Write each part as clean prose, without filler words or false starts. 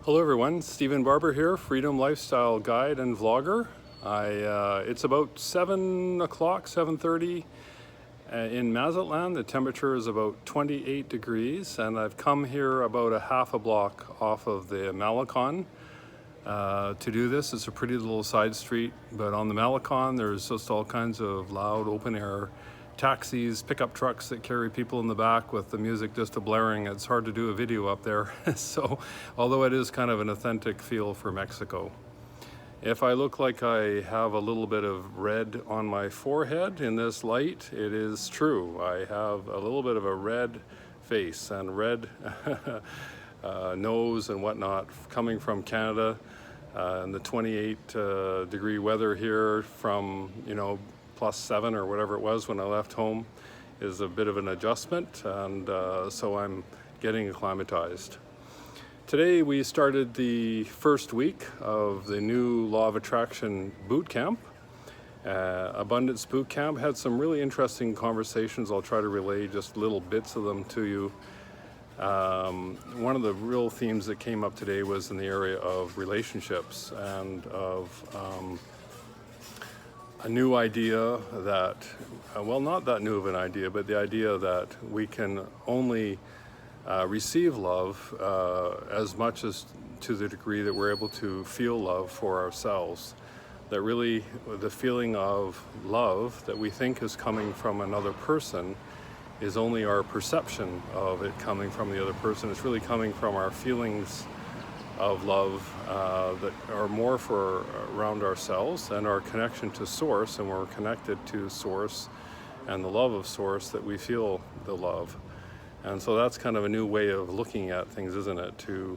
Hello everyone, Stephen Barber here, Freedom Lifestyle Guide and Vlogger. It's about 7 o'clock, 7:30 in Mazatlan. The temperature is about 28 degrees and I've come here about a half a block off of the Malecon to do this. It's a pretty little side street, but on the Malecon there's just all kinds of loud open air taxis, pickup trucks that carry people in the back with the music just blaring. It's hard to do a video up there. So, although it is kind of an authentic feel for Mexico. If I look like I have a little bit of red on my forehead in this light, it is true. I have a little bit of a red face and red nose and whatnot coming from Canada and the 28 degree weather here from, +7 or whatever it was when I left home is a bit of an adjustment, and so I'm getting acclimatized. Today we started the first week of the new Law of Attraction boot camp. Abundance boot camp had some really interesting conversations. I'll try to relay just little bits of them to you. One of the real themes that came up today was in the area of relationships and of a new idea that, well, not that new of an idea, but the idea that we can only receive love as much as to the degree that we're able to feel love for ourselves. That really the feeling of love that we think is coming from another person is only our perception of it coming from the other person. It's really coming from our feelings of love that are more for around ourselves and our connection to Source, and we're connected to Source and the love of Source that we feel the love. And so that's kind of a new way of looking at things, isn't it? To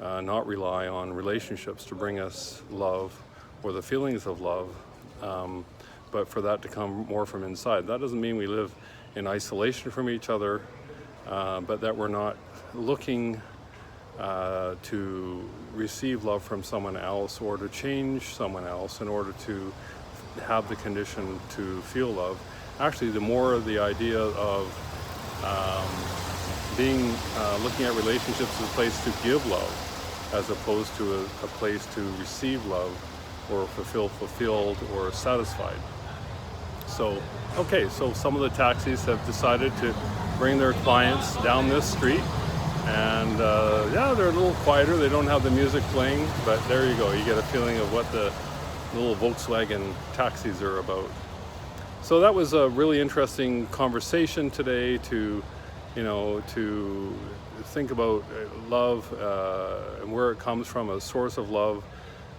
not rely on relationships to bring us love or the feelings of love, but for that to come more from inside. That doesn't mean we live in isolation from each other, but that we're not looking to receive love from someone else or to change someone else in order to have the condition to feel love. Actually, the more the idea of looking at relationships as a place to give love as opposed to a place to receive love or feel fulfilled or satisfied. So, okay, so some of the taxis have decided to bring their clients down this street. And yeah, they're a little quieter. They don't have the music playing, but there you go. You get a feeling of what the little Volkswagen taxis are about. So that was a really interesting conversation today to think about love and where it comes from, a source of love,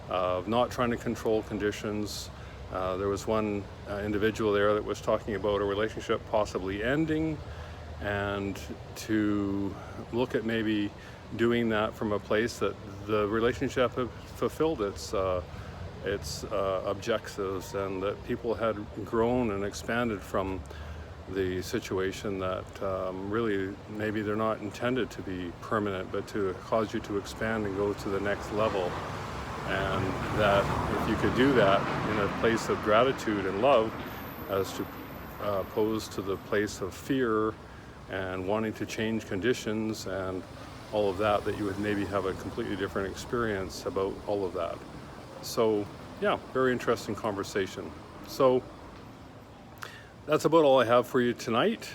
of not trying to control conditions. There was one individual there that was talking about a relationship possibly ending, and to look at maybe doing that from a place that the relationship had fulfilled its objectives, and that people had grown and expanded from the situation, that really maybe they're not intended to be permanent, but to cause you to expand and go to the next level. And that if you could do that in a place of gratitude and love, as to opposed to the place of fear and wanting to change conditions and all of that, that you would maybe have a completely different experience about all of that. So yeah, very interesting conversation. So that's about all I have for you tonight.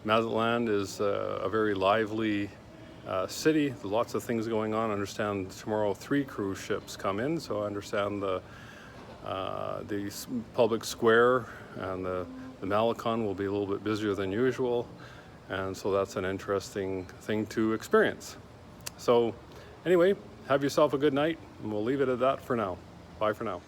Mazatlan is a very lively city. There's lots of things going on. I understand tomorrow 3 cruise ships come in, so I understand the public square and the Malecon will be a little bit busier than usual, and so that's an interesting thing to experience. So anyway, have yourself a good night, and we'll leave it at that for now. Bye for now.